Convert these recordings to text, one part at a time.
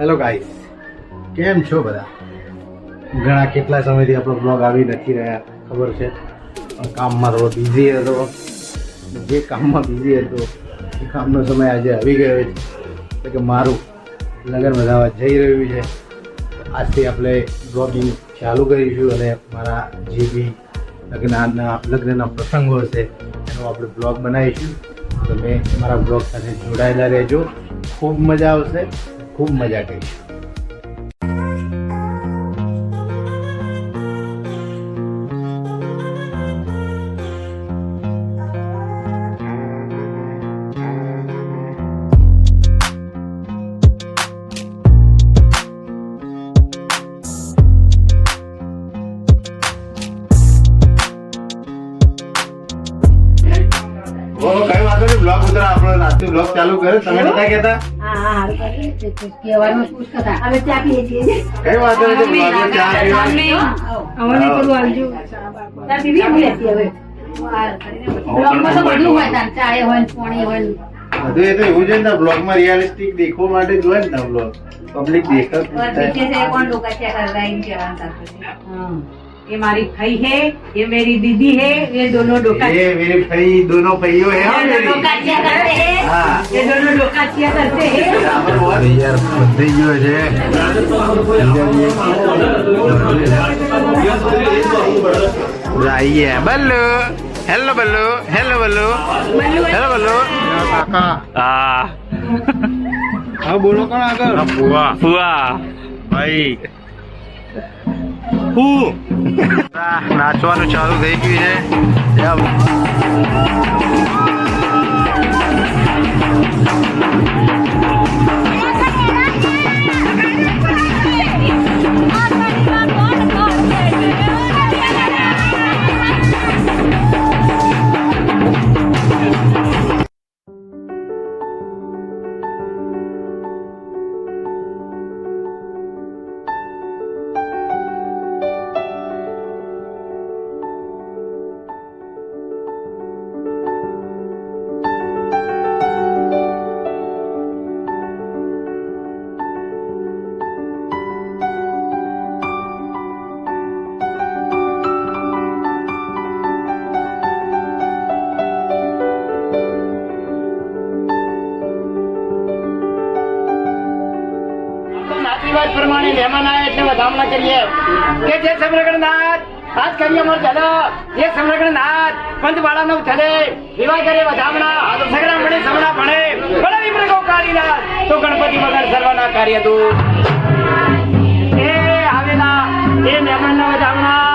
Hello guys, કેમ છો બધા? ઘણા કેટલા સમયથી આપણો બ્લોગ આવી નથી રહ્યા, ખબર છે. પણ કામમાં થોડો બિઝી હતો. જે કામમાં બિઝી હતો એ કામનો સમય આજે આવી ગયો છે. એટલે કે મારું લગ્ન વધારવા જઈ રહ્યું છે. આજથી આપણે બ્લોગિંગ ચાલુ કરીશું અને મારા જે બી લગ્નના પ્રસંગો હશે એનો આપણે બ્લોગ બનાવીશું. તમે મારા બ્લોગ સાથે જોડાયેલા રહેજો. ખૂબ મજા આવશે, ખૂબ મજા કરીશું. કઈ વાંધો નહીં, બ્લોગ ઉતરા આપણો નાસ્તો બ્લોગ ચાલુ કર્યો. તમે નતા કહેતા? કઈ વાંધો નહીં, બધું એ તો એવું છે ને, બ્લોગ માં રિયાલિસ્ટિક દેખવા માટે જોઈએ ને બ્લોગ. પબ્લિક દેખે. ये हमारी भाई है, ये मेरी दीदी है, ये दोनों डोका ये मेरे भाई दोनों भाइयों है और मेरी डोकाचिया करते हैं। हाँ। ये दोनों डोकाचिया करते हैं। अरे यार बधाई जो है आइए बल्लू. हेलो बल्लू, हेलो बल्लू, हेलो बल्लू. काका हाँ बोलो कौन आकर? फुआ फुआ भाई. નાચવાનું ચાલુ થઈ ગયું પ્રમાણે મહેમાન આવે એટલે વધામણા કરીએ કે જે સમરગણનાથ હાથ કરીએ મોર ચલો, જે સમરગણનાથ પંચબાળાનો ચલે વિવાહ કરે વધામણા સગડા મળે સમણા ભણે બળા વિમૃગો કાળીનાથ તો ગણપતિ વગર સર્વના કાર્ય દૂર એ આવેલા એ મહેમાનના વધામણા.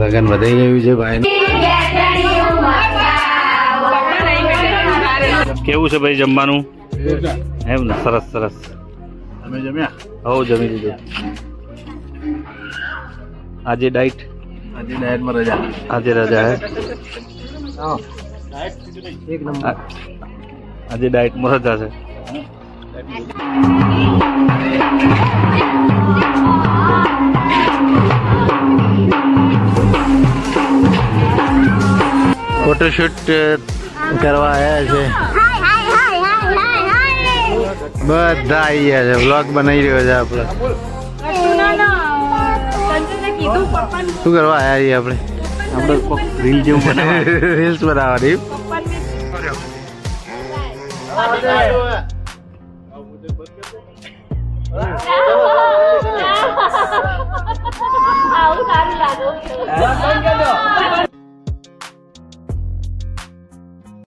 લગન વધી ગયું છે ભાઈ. કેવું છે ભાઈ જમવાનું? એમ ને, સરસ સરસ. તમે જમ્યા? હવ જમી લીધું. આજે ડાઈટ? આજે ડાયટમાં રજા. આજે રજા હે? આજે ડાઈટમાં રજા છે. ફોટોશૂટ કરવા આવ્યા છે. બધા આવી ગયા છે. વ્લોગ બનાવી રહ્યો છે આપણે. શું કરવા આવ્યા છીએ આપણે? રીલ જેવું બનાવવા, રીલ્સ બનાવવાની. આવું સારું લાગે.